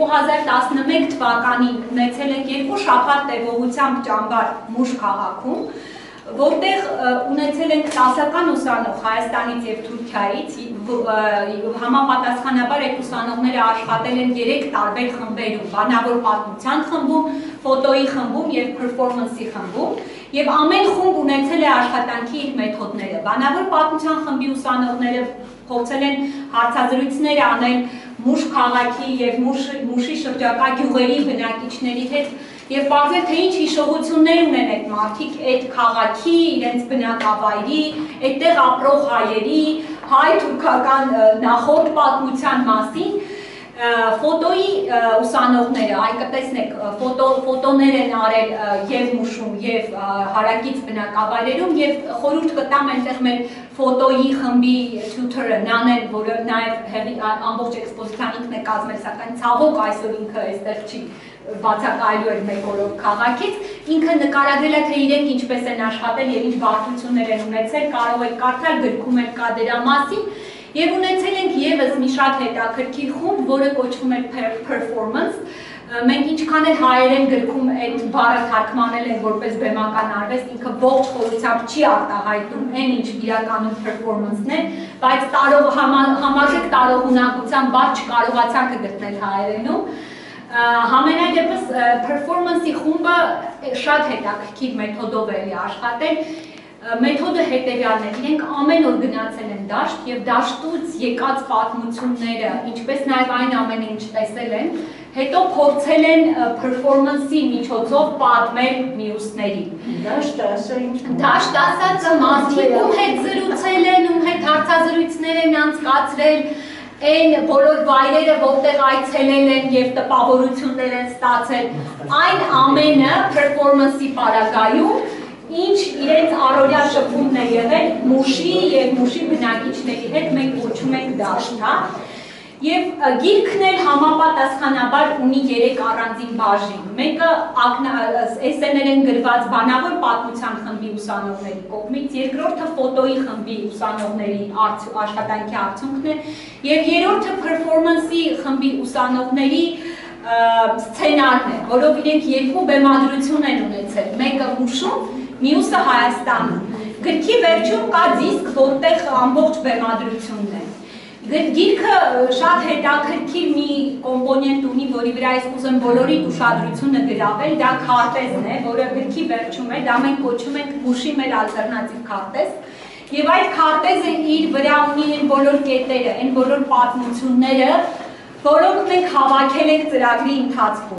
2011 թվականին ունեցել ենք 2 շաբաթ տևողությամբ ճամբար Մուշ քաղաքում, որտեղ ունեցել ենք 10-ական ուսանող Հայաստանից և Թուրքիայից, համապատասխանաբար այդ ուսանողները աշխատել են 3 տարբեր խմբերում, բանավոր պատմության խմբում, ֆոտոյի խմբում և performance-ի խմբում, և ամեն խումբ ունեցել է աշխատանքի իր մեթոդները։ Բանավոր պատմության խմբի ուսանողները փորձել են հարցազրույցներ անել Մուշ քաղաքի և Մուշի շրջակա գյուղերի բնակիչների հետ և պարզել, թե ինչ հիշողություններ ունեն այդ մարդիկ այդ քաղաքի, իրենց բնակավայրի, այդտեղ ապրող հայերի, հայ-թուրքական նախորդ պատմության մասին, ֆոտոյի ուսանողները, այ կտեսնեք, ֆոտոներ են արել և Մուշում, և հարակից բնակավայրերում, և խորհուրդ կտամ այնտեղ մեր ֆոտոյի խմբի թյութերը Նանեն, որը նաև ամբողջ էքսպոզիցիան ինքն է կազմել, սակայն ցավոք այսօր ինքը այստեղ չի բացակայելու էր մեկ օրով քաղաքից, ինքը նկարագրել է, թե իրենք ինչպես են աշխատել և ինչ բարդություններ են ունեցել, կարող եք կարդալ, գրքում էլ կա դրա մասին, և ունեցել ենք ևս մի շատ հետաքրքիր խումբ, որը կոչվում է performance, մենք ինչքան էլ հայերեն գրքում այդ բառը թարգմանել են որպես բեմական արվեստ, ինքը ողջ խորությամբ չի արտահայտում այն ինչ իրականում performance-ն է, բայց համարժեք տարողունակության բառ չկարողացանք գտնել հայերենում։ Համենայն դեպս performance-ի խումբը շատ հետաքրքիր մեթոդով է աշխատել, մեթոդը հետևյալն է, իրենք ամեն օր գնացել են դաշտ և դաշտուց եկած պատմությունները, ինչպես նաև այն ամենը ինչ տեսել են, հետո փորձել են performance-ի միջոցով պատմել մյուսներին։ Դաշտ ասածը մարդիկ ում հետ զրուցել են, ում հետ հարցազրույցներ են անցկացրել, այն բոլոր վայրերը, որտեղ այցելել են և տպավորություններ են ստացել, այն ամենը performance-ի պարագայում, ինչ իրենց առօրյա շփումն է եղել Մուշի և Մուշի բնակիչների հետ մենք կոչում ենք դաշտ, և գիրքն էլ համապատասխանաբար ունի 3 առանձին բաժին, մեկը էսսեներ են գրված բանավոր պատմության խմբի ուսանողների կողմից, երկրորդը ֆոտոյի խմբի ուսանողների աշխատանքի արդյունքն է, և երրորդը performance-ի խմբի ուսանողների սցենարն է, որով իրենք 2 բեմադրություն են ունեցել, մեկը Մուշում, մյուսը Հայաստանում։ Գրքի վերջում կա դիսկ, որտեղ ամբողջ բեմադրությունն է։ Գիրքը շատ հետաքրքիր մի կոմպոնենտ ունի, որի վրա ես կուզեմ բոլորիդ ուշադրությունը գրավել, դա քարտեզն է, որը գրքի վերջում է, դա մենք կոչում ենք Մուշի մեր ալտերնատիվ քարտեզ, և այդ քարտեզը իր վրա ունի այն բոլոր կետերը, այն բոլոր պատմությունները, որոնք մենք հավաքել ենք ծրագրի ընթացքում։